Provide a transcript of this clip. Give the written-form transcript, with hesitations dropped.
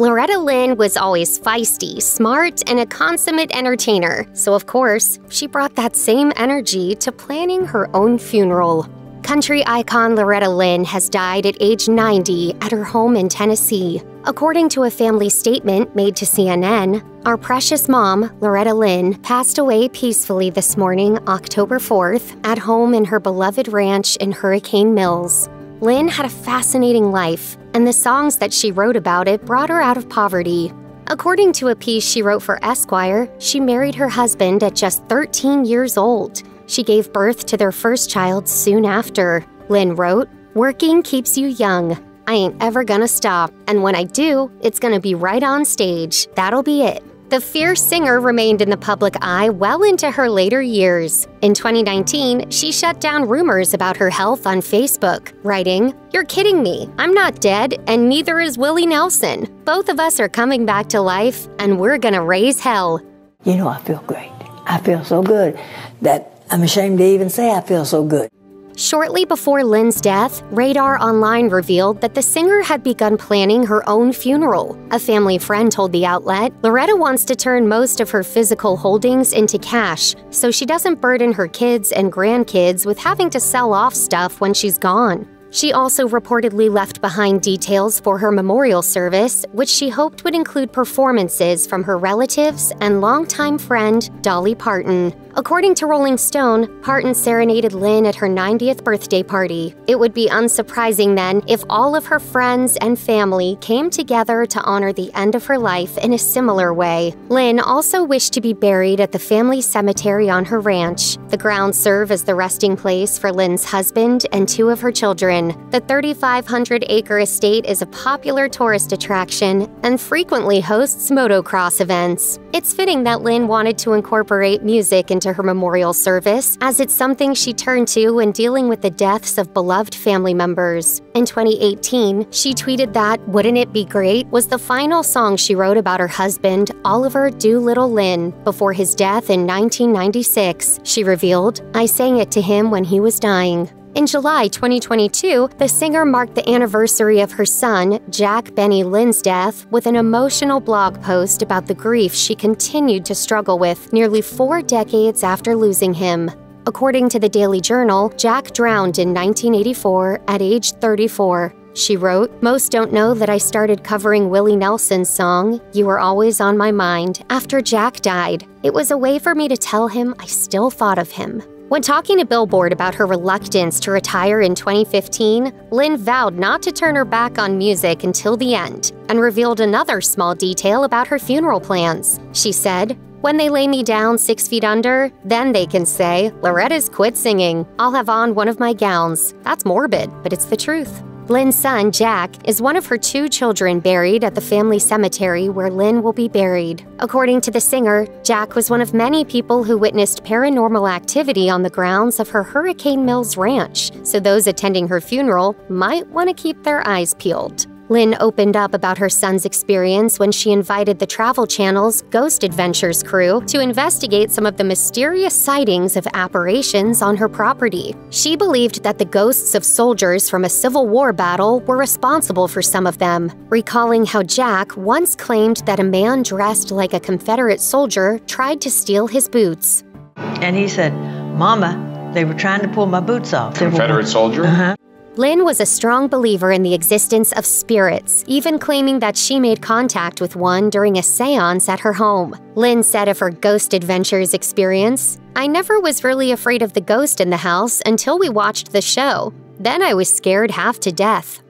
Loretta Lynn was always feisty, smart, and a consummate entertainer, so of course, she brought that same energy to planning her own funeral. Country icon Loretta Lynn has died at age 90 at her home in Tennessee. According to a family statement made to CNN, our precious mom, Loretta Lynn, passed away peacefully this morning, October 4th, at home in her beloved ranch in Hurricane Mills. Lynn had a fascinating life, and the songs that she wrote about it brought her out of poverty. According to a piece she wrote for Esquire, she married her husband at just 13 years old. She gave birth to their first child soon after. Lynn wrote, "Working keeps you young. I ain't ever gonna stop, and when I do, it's gonna be right on stage. That'll be it." The fierce singer remained in the public eye well into her later years. In 2019, she shut down rumors about her health on Facebook, writing, "You're kidding me. I'm not dead, and neither is Willie Nelson. Both of us are coming back to life, and we're gonna raise hell." You know, I feel great. I feel so good that I'm ashamed to even say I feel so good. Shortly before Lynn's death, Radar Online revealed that the singer had begun planning her own funeral. A family friend told the outlet, "Loretta wants to turn most of her physical holdings into cash, so she doesn't burden her kids and grandkids with having to sell off stuff when she's gone." She also reportedly left behind details for her memorial service, which she hoped would include performances from her relatives and longtime friend, Dolly Parton. According to Rolling Stone, Parton serenaded Lynn at her 90th birthday party. It would be unsurprising then if all of her friends and family came together to honor the end of her life in a similar way. Lynn also wished to be buried at the family cemetery on her ranch. The grounds serve as the resting place for Lynn's husband and two of her children. The 3,500-acre estate is a popular tourist attraction and frequently hosts motocross events. It's fitting that Lynn wanted to incorporate music into her memorial service, as it's something she turned to when dealing with the deaths of beloved family members. In 2018, she tweeted that "Wouldn't It Be Great" was the final song she wrote about her husband, Oliver Doolittle Lynn, before his death in 1996. She revealed, "I sang it to him when he was dying." In July 2022, the singer marked the anniversary of her son, Jack Benny Lynn's death, with an emotional blog post about the grief she continued to struggle with nearly 4 decades after losing him. According to the Daily Journal, Jack drowned in 1984 at age 34. She wrote, "Most don't know that I started covering Willie Nelson's song, 'You Were Always on My Mind,' after Jack died. It was a way for me to tell him I still thought of him." When talking to Billboard about her reluctance to retire in 2015, Lynn vowed not to turn her back on music until the end, and revealed another small detail about her funeral plans. She said, "When they lay me down 6 feet under, then they can say, 'Loretta's quit singing. I'll have on one of my gowns.' That's morbid, but it's the truth." Lynn's son, Jack, is one of her 2 children buried at the family cemetery where Lynn will be buried. According to the singer, Jack was one of many people who witnessed paranormal activity on the grounds of her Hurricane Mills ranch, so those attending her funeral might want to keep their eyes peeled. Lynn opened up about her son's experience when she invited the Travel Channel's Ghost Adventures crew to investigate some of the mysterious sightings of apparitions on her property. She believed that the ghosts of soldiers from a Civil War battle were responsible for some of them, recalling how Jack once claimed that a man dressed like a Confederate soldier tried to steal his boots. And he said, "Mama, they were trying to pull my boots off." Confederate soldier? Uh-huh. Lynn was a strong believer in the existence of spirits, even claiming that she made contact with one during a seance at her home. Lynn said of her Ghost Adventures experience, "I never was really afraid of the ghost in the house until we watched the show. Then I was scared half to death.